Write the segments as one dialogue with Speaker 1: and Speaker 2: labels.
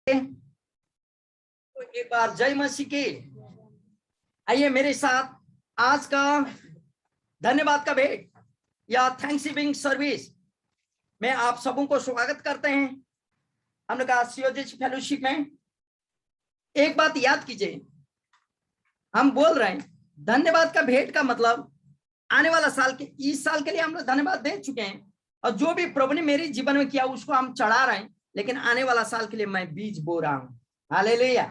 Speaker 1: तो एक बार जय मसीह की। आइए मेरे साथ आज का धन्यवाद का भेंट या थैंक्सगिविंग सर्विस में आप सबों को स्वागत करते हैं। हम लोग का सीओजेच फेलोशिप में एक बात याद कीजिए, हम बोल रहे हैं धन्यवाद का भेंट का मतलब आने वाला साल के इस साल के लिए हम लोग धन्यवाद दे चुके हैं और जो भी प्रभु ने मेरे जीवन में किया उसको हम चढ़ा रहे हैं, लेकिन आने वाला साल के लिए मैं बीज बो रहा हूं। हालेलुया।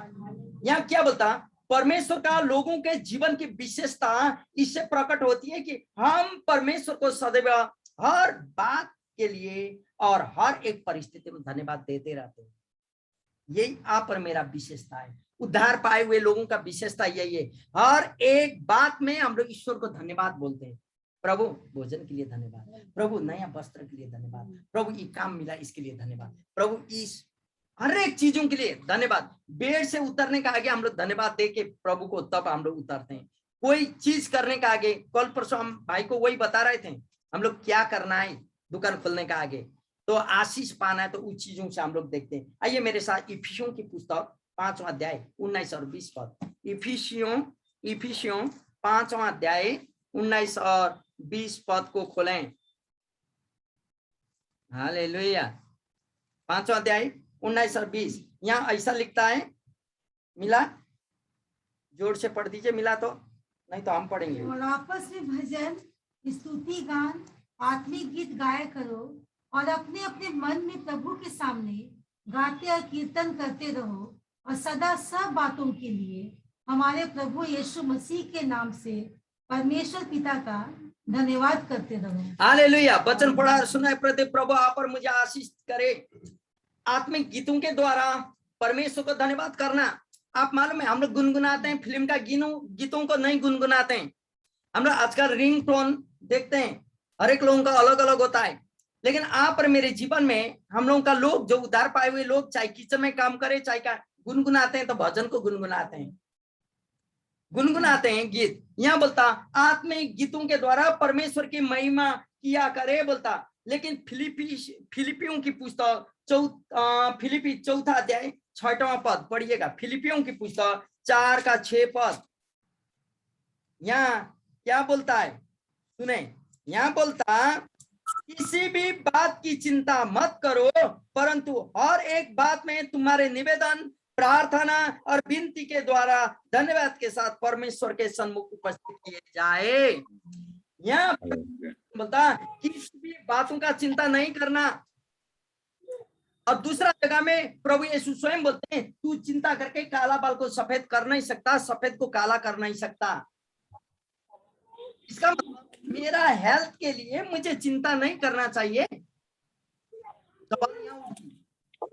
Speaker 1: यहाँ क्या बोलता, परमेश्वर का लोगों के जीवन की विशेषता इससे प्रकट होती है कि हम परमेश्वर को सदैव हर बात के लिए और हर एक परिस्थिति में धन्यवाद देते रहते हैं। यही आप पर मेरा विशेषता है। उद्धार पाए हुए लोगों का विशेषता यही है, हर एक बात में हम लोग ईश्वर को धन्यवाद बोलते हैं। प्रभु भोजन के लिए धन्यवाद, प्रभु नया वस्त्र के लिए धन्यवाद, प्रभु ये काम मिला इसके लिए धन्यवाद, प्रभु इस हर एक चीजों के लिए धन्यवाद। बेड से उतरने का आगे हम लोग धन्यवाद दे के प्रभु को तब हम लोग उतरते हैं। कोई चीज करने का आगे, कल परसों हम भाई को वही बता रहे थे, हम लोग क्या करना है दुकान खोलने का आगे, तो आशीष पाना है तो उन चीजों से हम लोग देखते हैं। आइए मेरे साथ इफिसियों की पुस्तक 5वां अध्याय 19 और 20 पद। इफिसियों 5वां अध्याय 19 और 20 पद को खोलें। हालेलुया। 5वां अध्याय 19 और 20। यहाँ ऐसा लिखता है, मिला? जोर से पढ़ दीजिए, मिला तो, नहीं तो हम पढ़ेंगे।
Speaker 2: और आपस में भजन, स्तुति गान, आत्मिक गीत गाया करो और अपने अपने मन में प्रभु के सामने गाते और कीर्तन करते रहो और सदा सब बातों के लिए हमारे प्रभु यीशु मसीह के नाम से परमेश्वर पिता का धन्यवाद करते रहो।
Speaker 1: हालेलुया। वचन पढ़ा सुनाए प्रति प्रभु आप और मुझे आशीष करे। आत्मिक गीतों के द्वारा परमेश्वर को धन्यवाद करना। आप मालूम है हम लोग गुनगुनाते हैं, फिल्म का गीतों को नहीं गुनगुनाते हैं। हम लोग आजकल रिंग टोन देखते हैं, हर एक लोगों का अलग अलग होता है, लेकिन आप और मेरे जीवन में हम लोगों का लोग जो उद्धार पाए हुए लोग चाहे किचन में काम करे चाहे का गुनगुनाते हैं, तो भजन को गुनगुनाते हैं गीत। यहाँ बोलता आत्मिक गीतों के द्वारा परमेश्वर की महिमा किया करे बोलता। लेकिन फिलिपियों की पुस्तक फिलिपी 4 अध्याय 6वां पद पढ़िएगा। फिलिपियों की पुस्तक 4 का 6 पद। यहाँ क्या बोलता है सुने, यहाँ बोलता किसी भी बात की चिंता मत करो, परंतु हर एक बात में तुम्हारे निवेदन, प्रार्थना और विनती के द्वारा धन्यवाद के साथ परमेश्वर के सन्मुख उपस्थित किए जाए। यहाँ बोलता किसी भी बातों का चिंता नहीं करना। और दूसरा जगह में प्रभु यीशु स्वयं बोलते हैं तू चिंता करके काला बाल को सफेद कर नहीं सकता, सफेद को काला कर नहीं सकता। इसका मतलब मेरा हेल्थ के लिए मुझे चिंता नहीं करना चाहिए।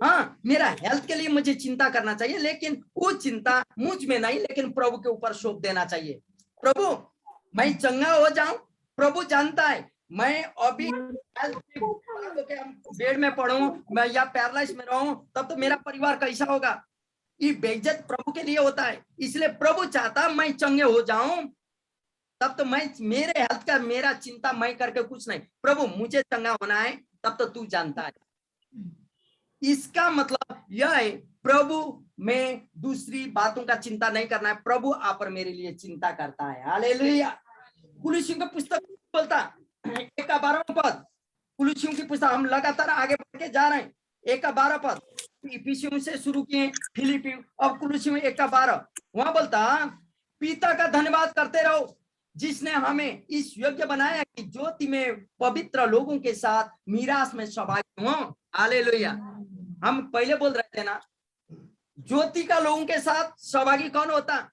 Speaker 1: हाँ, मेरा हेल्थ के लिए मुझे चिंता करना चाहिए, लेकिन वो चिंता मुझ में नहीं, लेकिन प्रभु के ऊपर सौंप देना चाहिए। प्रभु मैं चंगा हो जाऊं, प्रभु जानता है मैं अभी बेड में पड़ूं मैं या पैरालाइज में रहूं, तब तो मेरा परिवार कैसा होगा। ये बेइज्जत प्रभु के लिए होता है, इसलिए प्रभु चाहता मैं चंगे हो जाऊं, तब तो मैं मेरे हेल्थ का मेरा चिंता मैं करके कुछ नहीं, प्रभु मुझे चंगा होना है, तब तो तू जानता है। इसका मतलब यह है प्रभु में दूसरी बातों का चिंता नहीं करना है, प्रभु आप और मेरे लिए चिंता करता है। हालेलुया। कुलुसियों का पुस्तक बोलता 1 का 12 पद। कुलुसियों की पुस्तक हम लगातार आगे बढ़ के जा रहे हैं। 1 का 12 पद इफिसियों से शुरू किए, फिलिपी, अब कुलुसियों 1 का 12। वहां बोलता पिता का धन्यवाद करते रहो जिसने हमें इस योग्य बनाया कि ज्योति में पवित्र लोगों के साथ मीरास में सहभागी हो। हालेलुया। हम पहले बोल रहे थे ना, ज्योति का लोगों के साथ सहभागी कौन होता?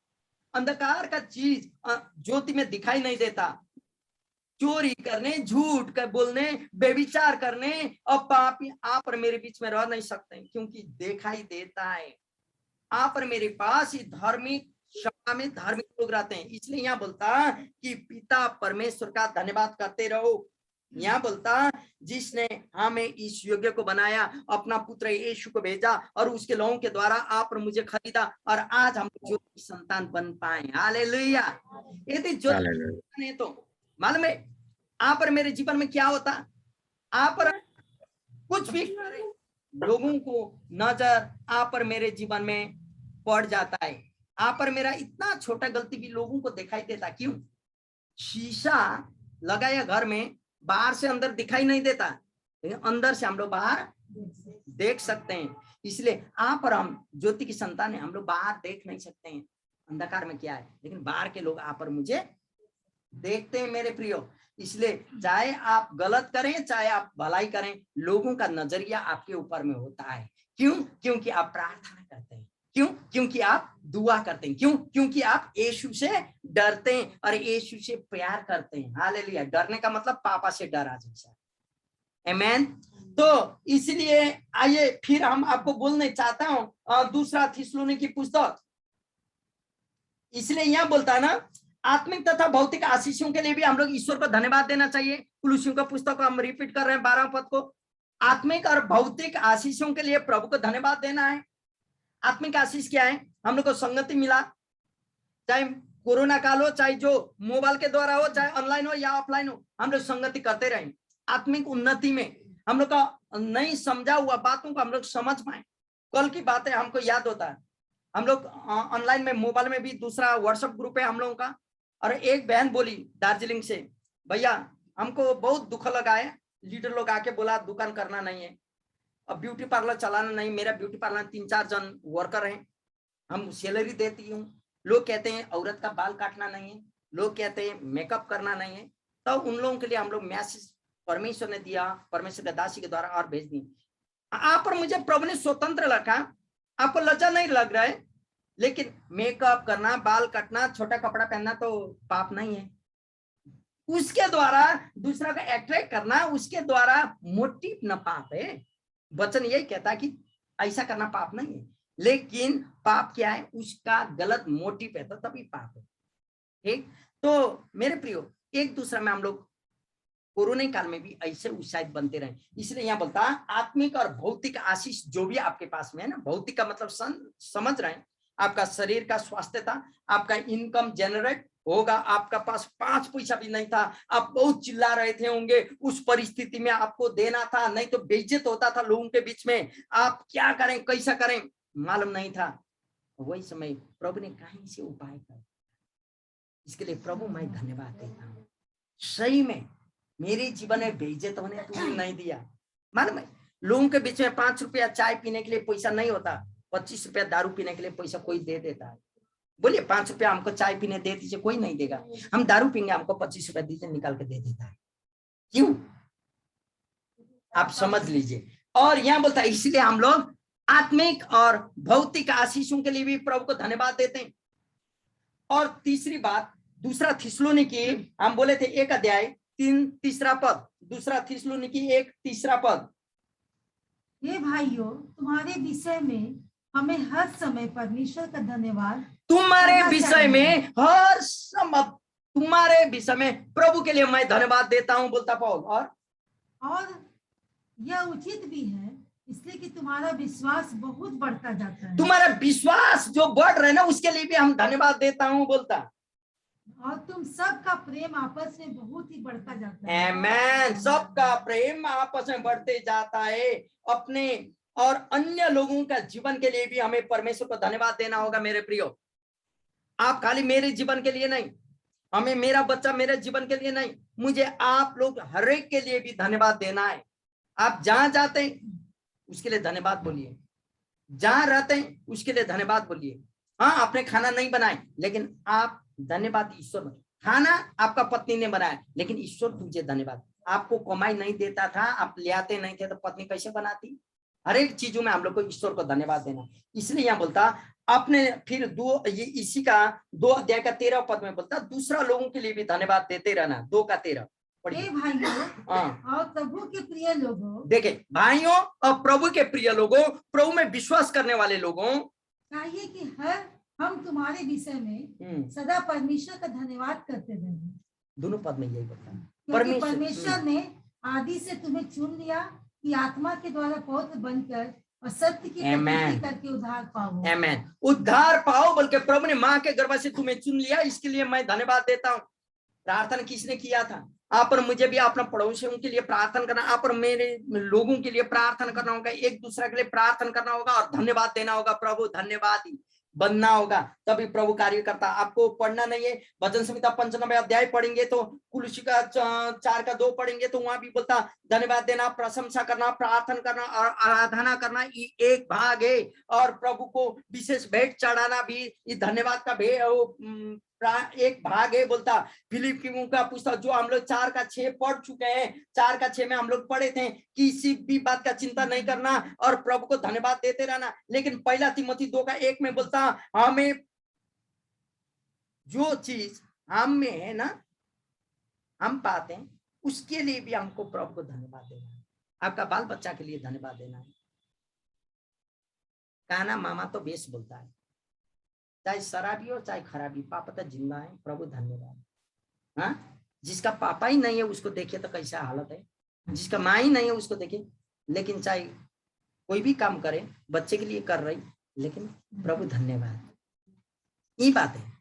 Speaker 1: अंधकार का चीज ज्योति में दिखाई नहीं देता। चोरी करने, झूठ कर बोलने, बेविचार करने और पापी आप और मेरे बीच में रह नहीं सकते, क्योंकि दिखाई देता है। आप और मेरे पास धार्मिक सभा में धार्मिक लोग रहते हैं, इसलिए यहाँ बोलता कि पिता परमेश्वर का धन्यवाद करते रहो। यहाँ बोलता जिसने हमें इस योग्य को बनाया, अपना पुत्र यीशु को भेजा और उसके लोगों के द्वारा आप और मुझे खरीदा, और आज हम ज्योति संतान बन पाए। हालेलुया। यदि ज्योति तो मालूम है आप और मेरे जीवन में क्या होता? आप और कुछ भी करे, लोगों को नजर आप पर मेरे जीवन में पड़ जाता है। आप पर मेरा इतना छोटा गलती भी लोगों को दिखाई देता। क्यों? शीशा लगाया घर में, बाहर से अंदर दिखाई नहीं देता, लेकिन अंदर से हम लोग बाहर देख सकते हैं। इसलिए आप और हम ज्योति की संतान है, हम लोग बाहर देख नहीं सकते हैं अंधकार में क्या है, लेकिन बाहर के लोग आप और मुझे देखते हैं मेरे प्रियो। इसलिए चाहे आप गलत करें चाहे आप भलाई करें, लोगों का नजरिया आपके ऊपर में होता है। क्यों? क्योंकि आप प्रार्थना करते हैं। क्यों? क्योंकि आप दुआ करते हैं। क्यों? क्योंकि आप यीशु से डरते हैं और यीशु से प्यार करते हैं। हालेलुया। डरने का मतलब पापा से डरा जैसा। आमीन। तो इसलिए आइए फिर हम आपको बोलने चाहता हूं दूसरा थिस्सलुनीकी पुस्तक, इसलिए यहां बोलता है ना, आत्मिक तथा भौतिक आशीषों के लिए भी हम लोग ईश्वर को धन्यवाद देना चाहिए। कुलुसियों का पुस्तक हम रिपीट कर रहे हैं 12 पद को। आत्मिक और भौतिक आशीषों के लिए प्रभु को धन्यवाद देना है। आत्मिक आशीष क्या है? हम लोग को संगति मिला, चाहे कोरोना काल हो, चाहे जो मोबाइल के द्वारा हो, चाहे ऑनलाइन हो या ऑफलाइन हो, हम लोग संगति करते रहे। आत्मिक उन्नति में हम लोग का नहीं समझा हुआ बातों को हम लोग समझ पाए। कल की बातें हमको याद होता है। हम लोग ऑनलाइन में मोबाइल में भी दूसरा व्हाट्सएप ग्रुप है हम लोगों का, और एक बहन बोली दार्जिलिंग से, भैया हमको बहुत दुख लगा है, लीडर लोग आके बोला दुकान करना नहीं है, अब ब्यूटी पार्लर चलाना नहीं। मेरा ब्यूटी पार्लर 3-4 जन वर्कर हैं, हम सैलरी देती हूँ। लोग कहते हैं औरत का बाल काटना नहीं है, लोग कहते हैं मेकअप करना नहीं है। तो उन लोगों के लिए हम लोग मैसेज परमेश्वर ने दिया, परमेश्वर के दासी के द्वारा और भेज दी। आप पर मुझे प्रभु ने स्वतंत्र रखा। आपको लज्जा नहीं लग रहा है, लेकिन मेकअप करना, बाल काटना, छोटा कपड़ा पहनना तो पाप नहीं है। उसके द्वारा दूसरा का अट्रैक्ट करना, उसके द्वारा मोटिव न पाप है। वचन यही कहता है कि ऐसा करना पाप नहीं है, लेकिन पाप क्या है? उसका गलत मोटिव है, तो तभी पाप है। ठीक? तो मेरे प्रियो, एक दूसरे में हम लोग कोरोना काल में भी ऐसे उत्साहित बनते रहे। इसलिए यहाँ बोलता है आत्मिक और भौतिक आशीष जो भी आपके पास में है ना, भौतिक का मतलब समझ रहे हैं, आपका शरीर का स्वास्थ्य था, आपका इनकम जनरेट होगा, आपका पास 5 पैसा भी नहीं था, आप बहुत चिल्ला रहे थे होंगे, उस परिस्थिति में आपको देना था, नहीं तो बेइज्जत होता था लोगों के बीच में, आप क्या करें कैसा करें मालूम नहीं था। वही समय प्रभु ने कहीं से उपाय कर, इसके लिए प्रभु मैं धन्यवाद देता हूँ। सही में मेरे जीवन में बेइज्जत होने तुमने नहीं दिया। मालूम है लोगों के बीच में 5 रुपया चाय पीने के लिए पैसा नहीं होता, 25 रुपया दारू पीने के लिए पैसा कोई दे देता है। बोलिए 5 रुपया हमको चाय पीने दे दीजिए, कोई नहीं देगा। हम दारू पीएंगे, हमको 25 रुपया दीजिए, निकाल के दे देता है। क्यों? आप समझ लीजिए। और यहाँ बोलता है इसलिए हम लोग आत्मिक और भौतिक आशीषों के लिए भी प्रभु को धन्यवाद देते हैं। और तीसरी बात, दूसरा थिस्सलुनीकी हम बोले थे 1 अध्याय 3 पद, दूसरा थिस्सलुनीकी 1 पद।
Speaker 2: हे भाइयों, तुम्हारे विषय में हमें हर समय परमेश्वर का धन्यवाद,
Speaker 1: तुम्हारे विषय में हर समय, तुम्हारे विषय में प्रभु के लिए मैं धन्यवाद देता हूं, बोलता पौल। और
Speaker 2: यह उचित भी है, इसलिए कि तुम्हारा विश्वास बहुत बढ़ता जाता है।
Speaker 1: तुम्हारा विश्वास जो बढ़ रहा है ना, उसके लिए भी हम धन्यवाद देता हूं, बोलता।
Speaker 2: और तुम सबका प्रेम आपस में बहुत ही बढ़ता जाता है।
Speaker 1: आमेन। सबका प्रेम आपस में बढ़ते जाता है। अपने और अन्य लोगों का जीवन के लिए भी हमें परमेश्वर को धन्यवाद देना होगा मेरे प्रियो। आप खाली मेरे जीवन के लिए नहीं, हमें मेरा बच्चा मेरे जीवन के लिए नहीं, मुझे आप लोग हर एक के लिए भी धन्यवाद देना है। आप जहां जाते हैं उसके लिए धन्यवाद बोलिए, जहां रहते हैं उसके लिए धन्यवाद बोलिए। हाँ, आपने खाना नहीं बनाए, लेकिन आप धन्यवाद ईश्वर। खाना आपका पत्नी ने बनाया, लेकिन ईश्वर तुझे धन्यवाद। आपको कमाई नहीं देता था, आप ले आते नहीं थे, तो पत्नी कैसे बनाती? हर एक चीजों में हम लोग को ईश्वर को धन्यवाद देना। इसलिए यहाँ बोलता आपने फिर इसी का 2 अध्याय का 13 पद में बोलता दूसरा लोगों के लिए भी धन्यवाद देते रहना। 2 का 13
Speaker 2: हे भाइयों और प्रभु के प्रिय लोगों,
Speaker 1: देखे भाइयों और प्रभु के प्रिय लोगों, प्रभु में विश्वास करने वाले लोगों,
Speaker 2: चाहिए कि हम तुम्हारे विषय में सदा परमेश्वर का धन्यवाद करते रहे। दोनों पद में यही बोलता है, परमेश्वर ने आदि से तुम्हें चुन लिया कि आत्मा के द्वारा पौत्र बनकर और सत्य की प्रतिष्ठा करके उद्धार पाओ।
Speaker 1: उद्धार पाओ, बल्कि प्रभु ने माँ के गर्भ से तुम्हें चुन लिया, इसके लिए मैं धन्यवाद देता हूँ। प्रार्थना किसने किया था? आप और मुझे भी अपना पड़ोसियों के लिए प्रार्थना करना, आप और मेरे लोगों के लिए प्रार्थना करना होगा, एक दूसरे के लिए प्रार्थना करना होगा और धन्यवाद देना होगा। प्रभु धन्यवाद बनना होगा, तभी प्रभु कार्य करता। आपको पढ़ना नहीं है, भजन संहिता 95 अध्याय पढ़ेंगे तो कुलुसी का 4:2 पढ़ेंगे तो वहां भी बोलता धन्यवाद देना, प्रशंसा करना, प्रार्थना करना और आराधना करना ये एक भाग है। और प्रभु को विशेष भेंट चढ़ाना भी धन्यवाद का एक भाग है। बोलता फिलिपियों का पुस्तक जो हम लोग 4:6 पढ़ चुके हैं, 4:6 में हम लोग पढ़े थे, किसी भी बात का चिंता नहीं करना और प्रभु को धन्यवाद देते रहना। लेकिन पहला तीमुथी 2:1 में बोलता हमें जो चीज हम में है ना, हम पाते हैं, उसके लिए भी हमको प्रभु को धन्यवाद देना है। आपका बाल बच्चा के लिए धन्यवाद देना है। काना मामा तो बेस बोलता है, चाहे शराबी हो चाहे खराबी, पापा तो जिंदा है, प्रभु धन्यवाद। हाँ, जिसका पापा ही नहीं है उसको देखिए तो कैसा हालत है, जिसका माँ ही नहीं है उसको देखिए। लेकिन चाहे कोई भी काम करे, बच्चे के लिए कर रही, लेकिन प्रभु धन्यवाद। ये बात है।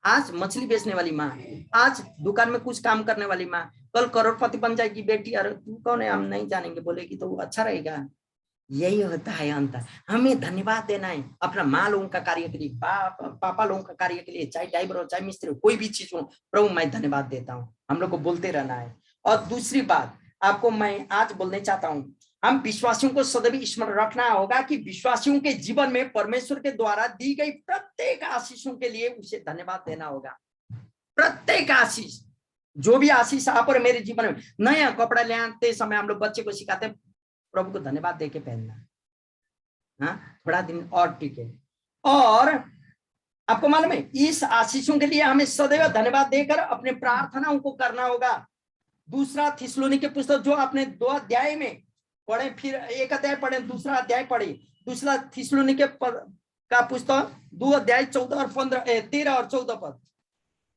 Speaker 1: आज मछली बेचने वाली माँ, आज दुकान में कुछ काम करने वाली माँ, कल करोड़पति बन जाएगी बेटी। अरे तू कौन है, हम नहीं जानेंगे, बोलेगी तो अच्छा रहेगा। यही होता है अंतर। हमें धन्यवाद देना है अपना माँ लोगों का कार्य के लिए, पापा लोगों का कार्य के लिए, चाहे ड्राइवर हो चाहे मिस्त्री हो, कोई भी चीज हो, प्रभु मैं धन्यवाद देता हूँ। हम लोग को बोलते रहना है। और दूसरी बात आपको मैं आज बोलने चाहता हूँ, हम विश्वासियों को सदैव स्मरण रखना होगा कि विश्वासियों के जीवन में परमेश्वर के द्वारा दी गई प्रत्येक आशीषों के लिए उसे धन्यवाद देना होगा। प्रत्येक आशीष, जो भी आशीष आप और मेरे जीवन में, नया कपड़ा ले आते समय हम लोग बच्चे को सिखाते हैं प्रभु को धन्यवाद देके पहनना। हाँ, थोड़ा दिन और टिके। और आपको मालूम है इस आशीषों के लिए हमें सदैव धन्यवाद देकर अपने प्रार्थनाओं को करना होगा। दूसरा थिस्सलुनीके पुस्तक जो आपने 2 अध्याय में पढ़े, फिर 1 अध्याय पढ़े, दूसरा अध्याय पढ़े, दूसरा थिस्सलुनीके का पुस्तक 2 अध्याय 14 और 13 और 14 पद।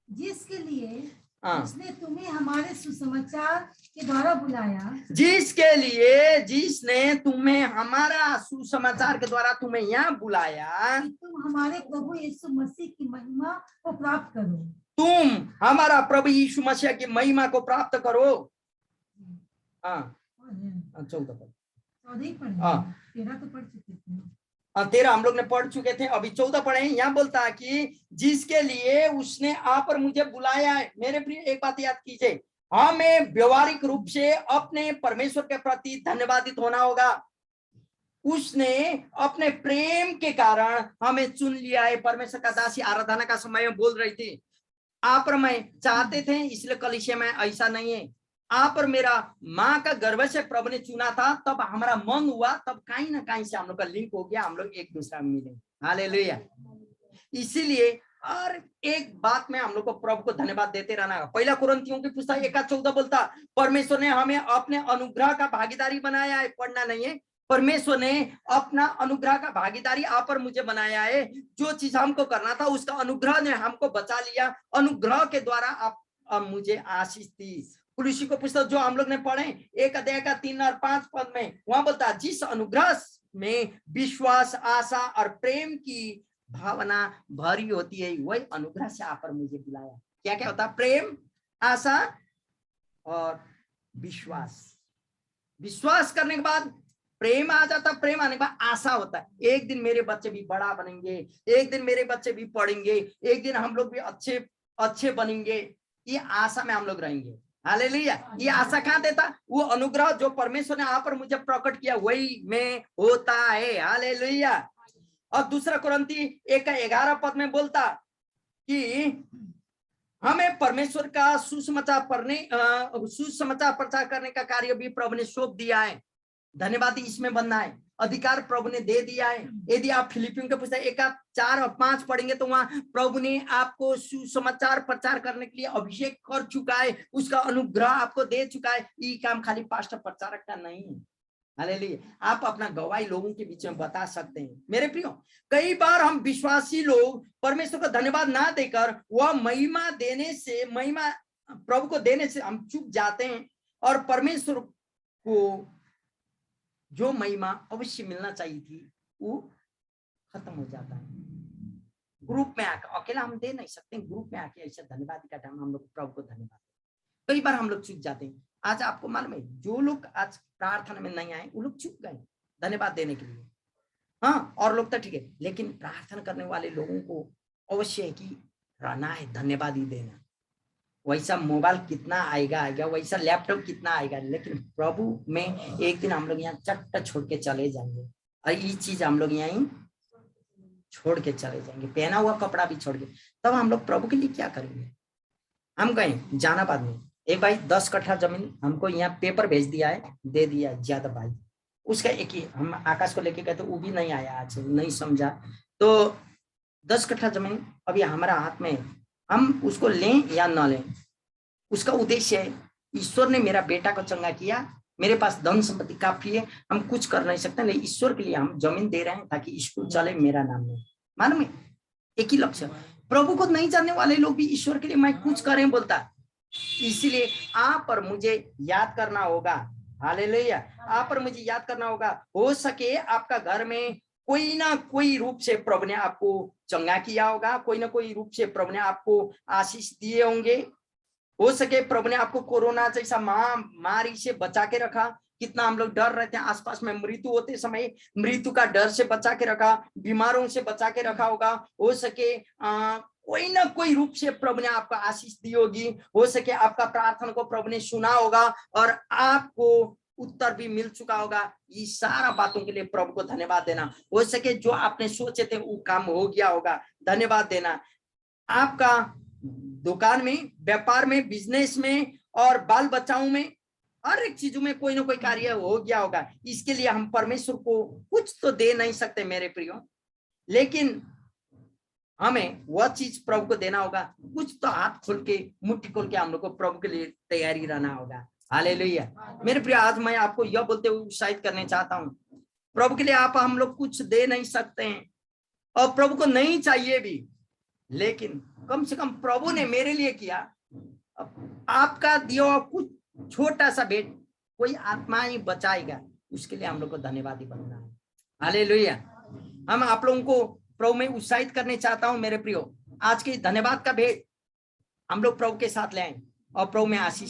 Speaker 2: जिसके लिए उसने तुम्हें हमारे सुसमाचार के द्वारा बुलाया,
Speaker 1: जिसके लिए जिसने तुम्हें हमारा सुसमाचार के द्वारा तुम्हें यहाँ बुलाया,
Speaker 2: तुम हमारे प्रभु यीशु मसीह की महिमा को प्राप्त करो।
Speaker 1: तुम हमारा प्रभु यीशु मसीह की महिमा को प्राप्त करो। हाँ, 14 पद,
Speaker 2: 13 तो पढ़ चुके थे।
Speaker 1: 13 हम लोग ने पढ़ चुके थे, अभी 14 पढ़े हैं। यहाँ बोलता है कि जिसके लिए उसने आप और मुझे बुलाया है। मेरे प्रिय एक बात याद कीजिए, हमें व्यवहारिक रूप से अपने परमेश्वर के प्रति धन्यवादित होना होगा। उसने अपने प्रेम के कारण हमें चुन लिया है। परमेश्वर का दासी आराधना का समय में बोल रही थी, आप और मैं चाहते थे इसलिए कलीसिया में, ऐसा नहीं है। आप और मेरा माँ का गर्भ से प्रभु ने चुना था, तब हमारा मन हुआ, तब कहीं ना कहीं से हम लोग का लिंक हो गया, हम लोग एक दूसरा में मिले। हालेलुया। इसीलिए और एक बात में हम लोग को प्रभु को धन्यवाद देते रहना है। पहला कुरिन्थियों की पुस्तक 1:14 बोलता परमेश्वर ने हमें अपने अनुग्रह का भागीदारी बनाया है। पढ़ना नहीं है, परमेश्वर ने अपना अनुग्रह का भागीदारी आप और मुझे बनाया है। जो चीज हमको करना था उसका अनुग्रह ने हमको बचा लिया। अनुग्रह के द्वारा आप मुझे आशीष दी। कुलुसी को पुस्तक जो हम लोग ने पढ़े 1 अध्याय का 3 और 5 पद में वहां बोलता जिस अनुग्रह में विश्वास, आशा और प्रेम की भावना भरी होती है, वही अनुग्रह से आप और मुझे बुलाया। क्या क्या होता? प्रेम, आशा और विश्वास। विश्वास करने के बाद प्रेम आ जाता, प्रेम आने के बाद आशा होता है, एक दिन मेरे बच्चे भी बड़ा बनेंगे, एक दिन मेरे बच्चे भी पढ़ेंगे, एक दिन हम लोग भी अच्छे अच्छे बनेंगे। ये आशा में हम लोग रहेंगे। हालेलुया। ये आशा कहाँ देता? वो अनुग्रह जो परमेश्वर ने आप पर मुझे प्रकट किया वही में होता है। हालेलुया। और दूसरा कुरिन्थी 1:11 पद में बोलता कि हमें परमेश्वर का सुसमाचार प्रचार करने का कार्य भी प्रभु ने सौंप दिया है। धन्यवादी इसमें बनना है, अधिकार प्रभु ने दे दिया है। यदि आप फिलिपियों के पुस्तक 1:4 और 5 पढ़ेंगे तो वहां प्रभु ने आपको सुसमाचार प्रचार करने के लिए अभिषेक कर चुका है, उसका अनुग्रह आपको दे चुका है। ये काम खाली पास्टर प्रचारक का नहीं है। हालेलुया। आप अपना गवाही लोगों के बीच में बता सकते हैं। मेरे प्रियो, कई बार हम विश्वासी लोग परमेश्वर को धन्यवाद ना देकर वह महिमा देने से, महिमा प्रभु को देने से हम चूक जाते हैं और परमेश्वर को जो महिमा अवश्य मिलना चाहिए थी वो खत्म हो जाता है। ग्रुप में आकर, अकेला हम दे नहीं सकते, ग्रुप में आके ऐसा धन्यवाद का टाइम हम लोग प्रभु को धन्यवाद। कई बार हम लोग चूक जाते हैं। आज आपको मालूम है, जो लोग आज प्रार्थना में नहीं आए वो लोग चूक गए धन्यवाद देने के लिए। हाँ, और लोग तो ठीक है, लेकिन प्रार्थना करने वाले लोगों को अवश्य है कि रहना है, धन्यवाद ही देना। वैसा मोबाइल कितना आएगा, वैसा लैपटॉप कितना आएगा, लेकिन प्रभु में एक दिन हम लोग यहाँ चट्ट छोड़ के चले जाएंगे, और ये चीज हम लोग यहीं छोड़ के चले जाएंगे, पहना हुआ कपड़ा भी छोड़ के। तब हम लोग प्रभु के लिए क्या करेंगे? हम कहें जहानाबाद में एक भाई 10 कट्ठा जमीन हमको यहाँ पेपर भेज दिया है, दे दिया ज्यादा भाई, उसका एक ही हम आकाश को लेके गए तो वो भी नहीं आया, आज नहीं समझा। तो 10 कट्ठा जमीन अभी हमारा हाथ में, हम उसको लें या ना लें, उसका उद्देश्य है ईश्वर ने मेरा बेटा को चंगा किया, मेरे पास धन संपत्ति काफी है, हम कुछ कर नहीं सकते, लेकिन ईश्वर के लिए हम जमीन दे रहे हैं ताकि स्कूल चले मेरा नाम में। मालूम है, एक ही लक्ष्य। प्रभु को नहीं जानने वाले लोग भी ईश्वर के लिए मैं कुछ करें बोलता, इसलिए आप और मुझे याद करना होगा। हालेलुया, आप और मुझे याद करना होगा। हो सके आपका घर में कोई ना कोई रूप से प्रभु ने आपको चंगा किया होगा, कोई ना कोई रूप से प्रभु ने आपको आशीष दिए होंगे। हो सके प्रभु ने आपको कोरोना जैसा महामारी से बचा के रखा, कितना हम लोग डर रहे थे आसपास में, मृत्यु होते समय मृत्यु का डर से बचा के रखा, बीमारों से बचा के रखा होगा। हो सके कोई ना कोई रूप से प्रभु ने आपको आशीष दी होगी। हो सके आपका प्रार्थना को प्रभु ने सुना होगा और आपको उत्तर भी मिल चुका होगा। ये सारा बातों के लिए प्रभु को धन्यवाद देना। हो सके जो आपने सोचे थे वो काम हो गया होगा, धन्यवाद देना। आपका दुकान में, व्यापार में, बिजनेस में और बाल बच्चाओं में, हर एक चीजों में कोई ना कोई कार्य हो गया होगा। इसके लिए हम परमेश्वर को कुछ तो दे नहीं सकते मेरे प्रियो, लेकिन हमें वह चीज प्रभु को देना होगा। कुछ तो हाथ खोल के, मुट्ठी खोल के हम लोग को प्रभु के लिए तैयारी रहना होगा। हालेलुया। मेरे प्रिय, आज मैं आपको यह बोलते हुए उत्साहित करने चाहता हूँ, प्रभु के लिए आप हम लोग कुछ दे नहीं सकते हैं और प्रभु को नहीं चाहिए भी, लेकिन कम से कम प्रभु ने मेरे लिए किया। आपका दिया हुआ कुछ छोटा सा भेंट कोई आत्मा ही बचाएगा, उसके लिए हम लोग को धन्यवादी बनना है। हालेलुया। हम आप लोगों को प्रभु में उत्साहित करने चाहता हूं मेरे प्रियो। आज के धन्यवाद का भेंट हम लोग प्रभु के साथ ले आए और प्रभु में आशीष